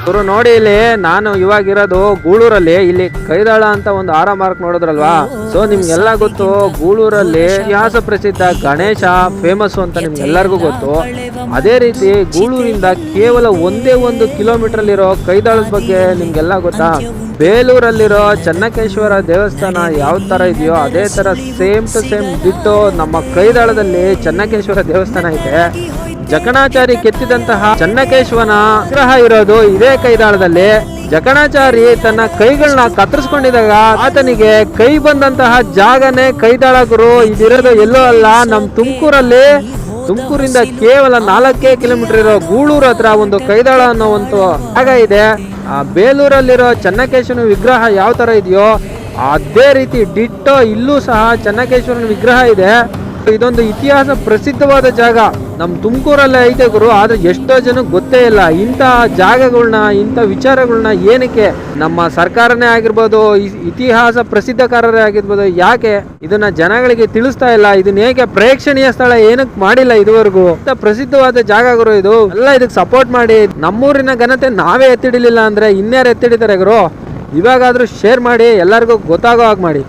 ಇವರು ನೋಡಿ ಇಲ್ಲಿ ನಾನು ಇವಾಗಿರೋದು ಗೂಳೂರಲ್ಲಿ. ಇಲ್ಲಿ ಕೈದಾಳ ಅಂತ ಒಂದು ಆರ ಮಾರ್ಕ್ ನೋಡಿದ್ರಲ್ವಾ. ಸೊ ನಿಮ್ಗೆಲ್ಲ ಗೊತ್ತು, ಗೂಳೂರಲ್ಲಿ ಇತಿಹಾಸ ಪ್ರಸಿದ್ಧ ಗಣೇಶ ಫೇಮಸ್ ಅಂತ ನಿಮ್ಗೆಲ್ಲರಿಗೂ ಗೊತ್ತು. ಅದೇ ರೀತಿ ಗೂಳೂರಿಂದ ಕೇವಲ ಒಂದೇ 1 ಕಿಲೋಮೀಟರ್ ಅಲ್ಲಿರೋ ಕೈದಾಳದ ಬಗ್ಗೆ ನಿಮ್ಗೆಲ್ಲ ಗೊತ್ತಾ? ಬೇಲೂರಲ್ಲಿರೋ ಚೆನ್ನಕೇಶ್ವರ ದೇವಸ್ಥಾನ ಯಾವ ತರ ಇದೆಯೋ ಅದೇ ತರ ಸೇಮ್ ಟು ಸೇಮ್ ಬಿಟ್ಟು ನಮ್ಮ ಕೈದಾಳದಲ್ಲಿ ಚೆನ್ನಕೇಶ್ವರ ದೇವಸ್ಥಾನ ಇದೆ. ಜಕಣಾಚಾರಿ ಕೆತ್ತಿದಂತಹ ಚೆನ್ನಕೇಶ್ವರನ ವಿಗ್ರಹ ಇರೋದು ಇದೇ ಕೈದಾಳದಲ್ಲಿ. ಜಕಣಾಚಾರಿ ತನ್ನ ಕೈಗಳನ್ನ ಕತ್ತರಿಸ್ಕೊಂಡಿದಾಗ ಆತನಿಗೆ ಕೈ ಬಂದಂತಹ ಜಾಗನೇ ಕೈದಾಳ ಗುರು. ಇದಿರೋದು ಎಲ್ಲೋ ಅಲ್ಲ, ನಮ್ ತುಮಕೂರಿಂದ ಕೇವಲ 4 ಕಿಲೋಮೀಟರ್ ಇರೋ ಗೂಳೂರು ಹತ್ರ ಒಂದು ಕೈದಾಳ ಅನ್ನೋ ಒಂದು ಜಾಗ ಇದೆ. ಆ ಬೇಲೂರಲ್ಲಿರೋ ಚೆನ್ನಕೇಶ್ವರನ ವಿಗ್ರಹ ಯಾವ ತರ ಇದೆಯೋ ಅದೇ ರೀತಿ ಡಿಟ್ಟೋ ಇಲ್ಲೂ ಸಹ ಚೆನ್ನಕೇಶ್ವರನ ವಿಗ್ರಹ ಇದೆ. ಇದೊಂದು ಇತಿಹಾಸ ಪ್ರಸಿದ್ಧವಾದ ಜಾಗ ನಮ್ ತುಮಕೂರಲ್ಲೇ ಐತೆ ಗುರು. ಆದ್ರೆ ಎಷ್ಟೋ ಜನಕ್ಕೆ ಗೊತ್ತೇ ಇಲ್ಲ. ಇಂಥ ಜಾಗಗಳನ್ನ, ಇಂಥ ವಿಚಾರಗಳನ್ನ ಏನಕ್ಕೆ ನಮ್ಮ ಸರ್ಕಾರನೇ ಆಗಿರ್ಬೋದು, ಇತಿಹಾಸ ಪ್ರಸಿದ್ಧಕಾರರೇ ಆಗಿರ್ಬೋದು, ಯಾಕೆ ಇದನ್ನ ಜನಗಳಿಗೆ ತಿಳಿಸ್ತಾ ಇಲ್ಲ? ಇದನ್ನ ಹೇಗೆ ಪ್ರೇಕ್ಷಣೀಯ ಸ್ಥಳ ಏನಕ್ಕೆ ಮಾಡಿಲ್ಲ ಇದುವರೆಗೂ? ಇಂಥ ಪ್ರಸಿದ್ಧವಾದ ಜಾಗ ಗುರು ಇದು. ಎಲ್ಲ ಇದಕ್ಕೆ ಸಪೋರ್ಟ್ ಮಾಡಿ. ನಮ್ಮೂರಿನ ಘನತೆ ನಾವೇ ಎತ್ತಿಡಿಲಿಲ್ಲ ಅಂದ್ರೆ ಇನ್ಯಾರು ಎತ್ತಿಡಿತಾರೆ ಗುರು? ಇವಾಗಾದ್ರೂ ಶೇರ್ ಮಾಡಿ, ಎಲ್ಲರಿಗೂ ಗೊತ್ತಾಗೋ ಹಾಗೆ ಮಾಡಿ.